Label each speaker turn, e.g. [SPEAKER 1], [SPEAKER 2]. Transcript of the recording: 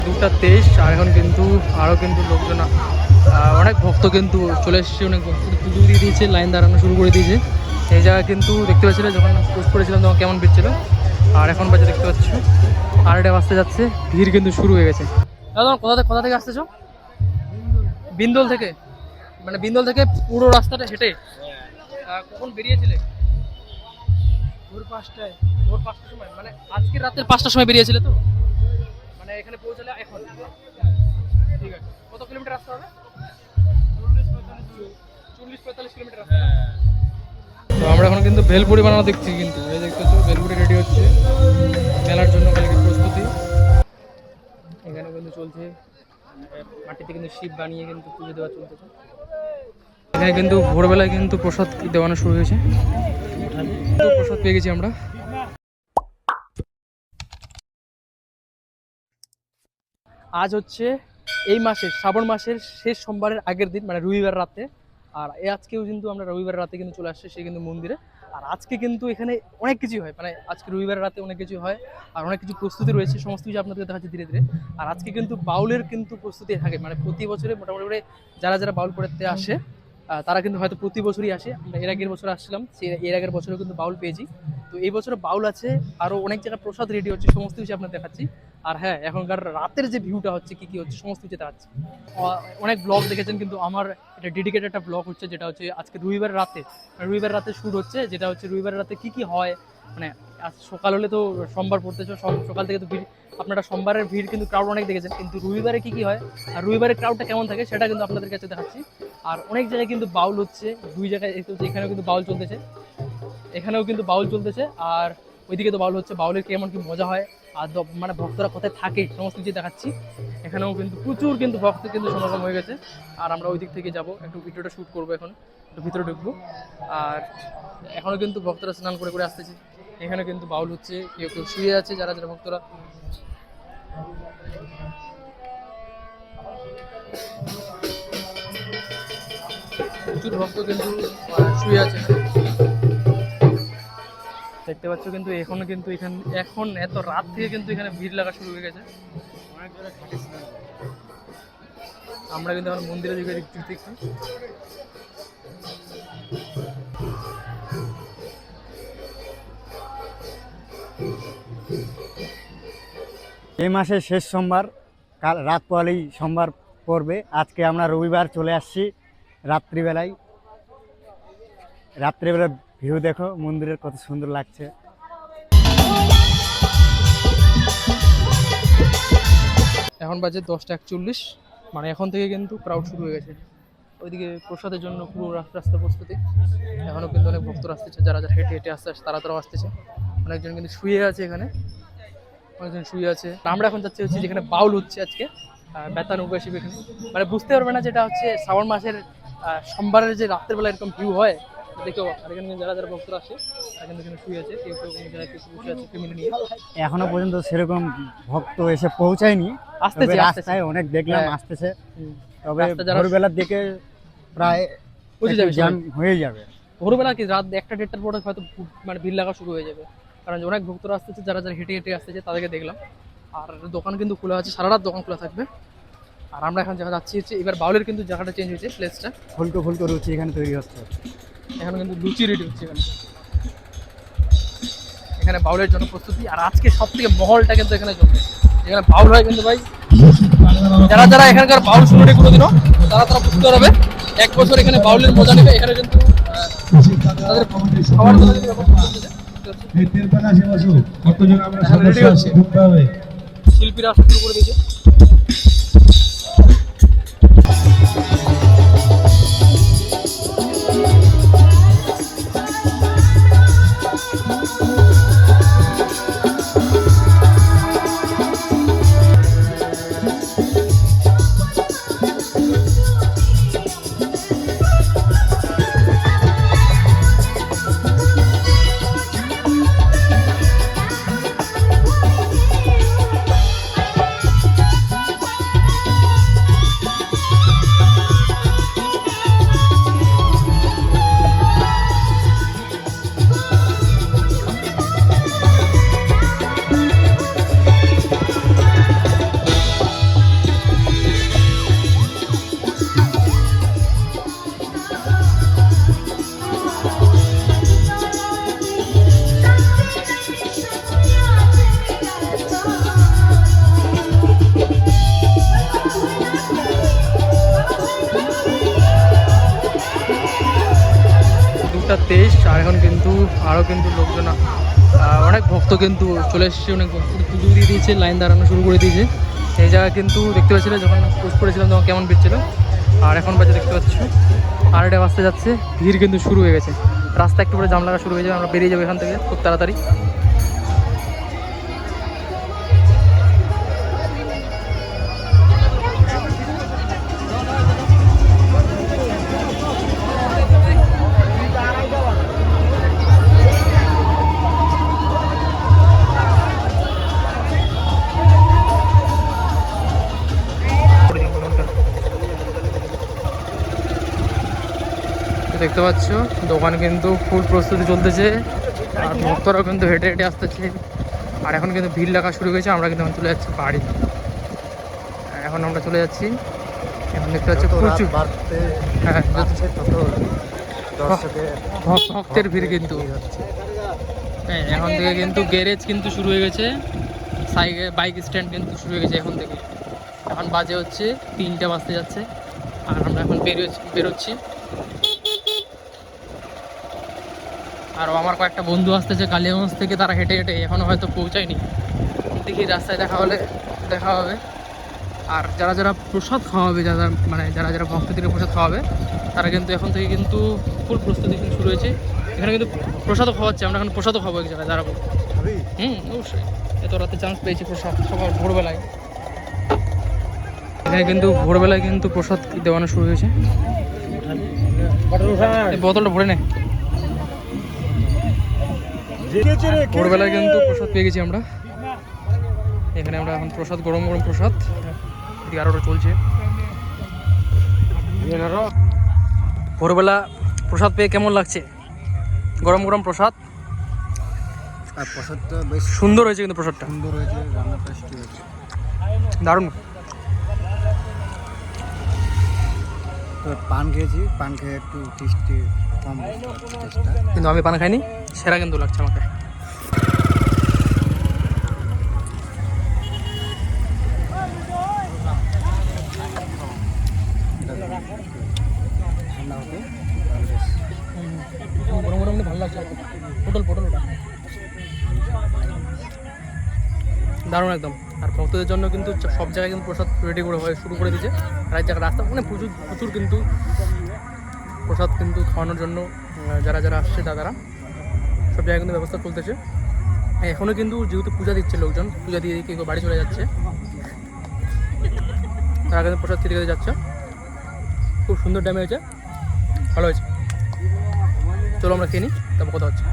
[SPEAKER 1] 2:23 আর এখন কিন্তু আরও কিন্তু লোকজন অনেক ভক্ত কিন্তু চলে এসেছে, অনেক ভক্ত পুজো দিয়ে দিয়েছে, লাইন দাঁড়ানো শুরু করে দিয়েছে। এই জায়গা কিন্তু দেখতে পাচ্ছিল যখন পোস্ট করেছিলাম তখন কেমন ভিড় ছিল, আর এখন বাজে দেখতে পাচ্ছ 8টা বাজতে যাচ্ছে, ভিড় কিন্তু শুরু হয়ে গেছে। দাদা কোথা থেকে আসতেছো? বিন্দল থেকে? মানে বিন্দল থেকে পুরো রাস্তাটা হেঁটে কখন বেরিয়েছিলে? ভোর 5টায়। ভোর 5টার সময় মানে আজকের রাতের 5টার সময় বেরিয়েছিলে তো? মানে এখানে পৌঁছালে এখন? ঠিক আছে। কত কিলোমিটার রাস্তা হবে? 40-45 কিলোমিটার রাস্তা। তো আমরা এখন কিন্তু ভেলপুরি বানানো দেখছি, কিন্তু এই দেখতেছো ভেলপুরি রেডি হচ্ছে মেলার জন্য কালকে প্রস্তুতি। এখানে কিন্তু চলছে, মাটিতে কিন্তু শিব বানিয়ে কিন্তু পুজো দেওয়া চলতেছে। এখানে কিন্তু ভোরবেলায় কিন্তু প্রসাদ দেওয়ানো শুরু হয়েছে, প্রসাদ পেয়ে গেছি আমরা। আজ হচ্ছে এই মাসের শ্রাবণ মাসের শেষ সোমবারের আগের দিন, মানে রবিবার রাতে। আর আজকেও কিন্তু আমরা রবিবার রাতে কিন্তু চলে আসছি সে কিন্তু মন্দিরে। আর আজকে কিন্তু এখানে অনেক কিছু হয়, মানে আজকে রবিবার রাতে অনেক কিছু হয় আর অনেক কিছু প্রস্তুতি রয়েছে, সমস্ত কিছু আপনাদের দেখাচ্ছি ধীরে ধীরে। আর আজকে কিন্তু বাউলের কিন্তু প্রস্তুতি থাকে, মানে প্রতি বছরে মোটামুটি করে যারা যারা বাউল পড়তে আসে তারা কিন্তু হয়তো প্রতি বছরই আসে। আমরা এর আগের বছর আসছিলাম, এর আগের বছরও কিন্তু বাউল পেয়েছি। তো এই বছর বাউল আছে, আরও অনেক জায়গায় প্রসাদ রেডি হচ্ছে, সমস্ত কিছু আপনার দেখাচ্ছি। আর হ্যাঁ, এখনকার রাতের যে ভিউটা হচ্ছে কি কি হচ্ছে সমস্ত কিছু দেখাচ্ছি। অনেক ব্লগ দেখেছেন, কিন্তু আমার এটা ডেডিকেটেড একটা ব্লগ হচ্ছে, যেটা হচ্ছে আজকে রবিবার রাতে শ্যুট হচ্ছে, যেটা হচ্ছে রবিবার রাতে কি কি হয়। মানে আজ সকাল হলে তো সোমবার পড়তেছে, সকাল থেকে তো ভিড়, আপনারা সোমবারের ভিড় কিন্তু ক্রাউড অনেক দেখেছেন, কিন্তু রবিবারে কি কি হয় আর রবিবারের ক্রাউডটা কেমন থাকে সেটা কিন্তু আপনাদের কাছে দেখাচ্ছি। আর অনেক জায়গায় কিন্তু বাউল হচ্ছে, 2 জায়গায় এখানেও কিন্তু বাউল চলতেছে, আর ওইদিকে তো বাউল হচ্ছে। বাউলের কেমন কি মজা হয় আর মানে ভক্তরা কোথায় থাকে সমস্ত কিছু দেখাচ্ছি। এখানেও কিন্তু প্রচুর কিন্তু ভক্ত কিন্তু সমাগম হয়ে গেছে। আর আমরা ওই দিক থেকে যাবো, একটু ভিডিওটা শ্যুট করবো, এখন একটু ভিতরে ঢুকবো। আর এখনও কিন্তু ভক্তরা স্নান করে করে আসতেছে। এখানে কিন্তু বাউল হচ্ছে, কেউ কেউ শুয়ে আছে, যারা যারা ভক্তরা। প্রচুর ভক্ত কিন্তু শুয়ে আছে দেখতে পাচ্ছ। কিন্তু এখনো কিন্তু এখন এত রাত থেকে কিন্তু এখানে ভিড় লাগা শুরু হয়ে গেছে। আমরা কিন্তু এখন মন্দিরের দিকে দেখছি।
[SPEAKER 2] এই মাসের শেষ সোমবার, কাল রাত পোহালেই সোমবার পড়বে। আজকে আমরা রবিবার চলে আসছি রাত্রিবেলায় ভিউ দেখো মন্দিরের কত সুন্দর লাগছে।
[SPEAKER 1] এখন বাজে 10:41, মানে এখন থেকে কিন্তু ক্রাউড শুরু হয়ে গেছে। ওইদিকে প্রসাদের জন্য পুরো রাস্তা প্রস্তুতি। এখনও কিন্তু অনেক ভক্তরা আসতেছে, যারা যারা হেঁটে হেঁটে আসতে তারাও আসতেছে। অনেকজন কিন্তু শুয়ে আছে, এখানে অনেকজন শুয়ে আছে। আমরা এখন যাচ্ছি হচ্ছে যেখানে বাউল হচ্ছে আজকে, বেতানুবাসী এখানে, মানে বুঝতে পারবে না যেটা হচ্ছে শ্রাবণ মাসের সোমবারের যে রাত্রের বেলা এরকম ভিউ হয় দেখো। আর এখানে যারা যারা ভক্তরা আসে তারা কিন্তু এখানে শুয়ে আছে, কেউ কেউ বসে আছে ফ্যামিলি নিয়ে।
[SPEAKER 2] এখনো পর্যন্ত সেরকম ভক্ত এসে পৌঁছায়নি,
[SPEAKER 1] আসতেছে
[SPEAKER 2] রাস্তায় অনেক দেখলাম আসতেছে। তবে ভোরবেলার দিকে প্রায় জ্যাম হয়ে যাবে।
[SPEAKER 1] ভোরবেলা কি রাত 1টা-1.5টার পরে হয়তো মানে ভিড় লাগা শুরু হয়ে যাবে, কারণ অনেক ভক্তরা আসতেছে, যারা যারা হেঁটে হেঁটে আসতেছে তাদেরকে দেখলাম। আর দোকান কিন্তু খোলা আছে, সারা রাত দোকান খোলা থাকবে। আর আমরা এখন জায়গা যাচ্ছি হচ্ছে, এবার বাউলের কিন্তু জায়গাটা চেঞ্জ হয়েছে, প্লেসটা
[SPEAKER 2] ফুলকো ফুলকো রুচি এখানে তৈরি হচ্ছে।
[SPEAKER 1] এখানে কিন্তু লুচি রেডি হচ্ছে এখানে বাউলের জন্য প্রস্তুতি। আর আজকে সব থেকে মহলটা কিন্তু এখানে জমবে, এখানে বাউল হয় কিন্তু ভাই। যারা যারা এখানকার বাউল শুনে কোনোদিনও তারা বুঝতে পারবে, 1 বছর এখানে বাউলের মজা নেবে। এখানে কিন্তু তাদের খাবার জন্য শিল্পীরা আসা শুরু করে দিয়েছে। কিন্তু আরও কিন্তু লোকজন অনেক ভক্ত কিন্তু চলে এসেছে, অনেক ভক্ত পুজো দিয়ে দিয়েছে, লাইন দাঁড়ানো শুরু করে দিয়েছে। এই জায়গায় কিন্তু দেখতে পাচ্ছিলে যখন পোস্ট করেছিলাম তখন কেমন ভিড় ছিল, আর এখন বাজে দেখতে পাচ্ছ 8টা বাজতে যাচ্ছে। ভিড় কিন্তু শুরু হয়ে গেছে, রাস্তা একটু পরে জাম লাগা শুরু হয়ে যাবে, আমরা বেরিয়ে যাবো এখান থেকে খুব তাড়াতাড়ি। দেখতে পাচ্ছ দোকান কিন্তু ফুল প্রস্তুতি চলতেছে, আর ভক্তরাও কিন্তু হেঁটে হেঁটে আসতেছে, আর এখন কিন্তু ভিড় লাগা শুরু হয়েছে। আমরা কিন্তু এখন চলে যাচ্ছি বাড়ি, এখন আমরা চলে যাচ্ছি। এখন দেখতে পাচ্ছি প্রচুর, হ্যাঁ ভক্তের ভিড় কিন্তু। হ্যাঁ এখন থেকে কিন্তু গ্যারেজ কিন্তু শুরু হয়ে গেছে, বাইক স্ট্যান্ড কিন্তু শুরু হয়ে গেছে এখন থেকে। এখন বাজে হচ্ছে 3টা বাজতে যাচ্ছে, আর আমরা এখন বেরোচ্ছি। আর আমার কয়েকটা বন্ধু আসতেছে কালিয়াগঞ্জ থেকে, তারা হেঁটে হেঁটে এখনও হয়তো পৌঁছায়নি, দেখি রাস্তায় দেখা হবে। আর যারা যারা প্রসাদ খাওয়াবে, যারা যারা ভক্তদের প্রসাদ খাওয়াবে, তারা কিন্তু এখন থেকে কিন্তু ফুল প্রস্তুতি কিন্তু শুরু হয়েছে। এখানে কিন্তু প্রসাদও খাওয়াচ্ছে, আমরা এখন প্রসাদও খাবো এক জায়গায় দাঁড়াবো। অবশ্যই, এত রাতে চান্স পেয়েছি প্রসাদ সকাল ভোরবেলায়। এখানে কিন্তু ভোরবেলায় কিন্তু প্রসাদ দেওয়ানো শুরু হয়েছে। বোতলটা ভরে নেয়। ভোরবেলায় কিন্তু প্রসাদ পেয়ে গেছি আমরা। এখানে আমরা এখন প্রসাদ, গরম গরম প্রসাদ, এদিকে আরোটা চলছে। ভোরবেলা প্রসাদ পেয়ে কেমন লাগছে? গরম গরম প্রসাদ,
[SPEAKER 2] আর প্রসাদটা বেশ
[SPEAKER 1] সুন্দর হয়েছে কিন্তু প্রসাদটা
[SPEAKER 2] সুন্দর হয়েছে, রান্না টেস্টি হয়েছে,
[SPEAKER 1] দারুণ।
[SPEAKER 2] তো পান খেয়েছি, পান খেয়ে একটু টেস্টি কম টেস্টটা।
[SPEAKER 1] কিন্তু আমি পান খাইনি, সেরা কিন্তু লাগছে আমাকে।
[SPEAKER 2] ঠান্ডা হতো তাহলে বেশ
[SPEAKER 1] গরম গরম ভালো লাগছে। পটল ওটা দারুণ একদম। আর ভক্তদের জন্য কিন্তু সব জায়গায় কিন্তু প্রসাদ রেডি করে শুরু করে দিয়েছে। আর এই জায়গায় রাস্তা মানে প্রচুর কিন্তু প্রসাদ কিন্তু খাওয়ানোর জন্য যারা যারা আসছে দাদারা, সব জায়গায় কিন্তু ব্যবস্থা চলতেছে। এখনও কিন্তু যেহেতু পূজা দিচ্ছে লোকজন, পূজা দিয়ে কেউ বাড়ি চলে যাচ্ছে, তারা কিন্তু প্রসাদ খেতে যাচ্ছে। খুব সুন্দর ড্যামে হয়েছে, ভালো হয়েছে। চলো আমরা খেয়ে নিই, তারপর কথা হচ্ছে।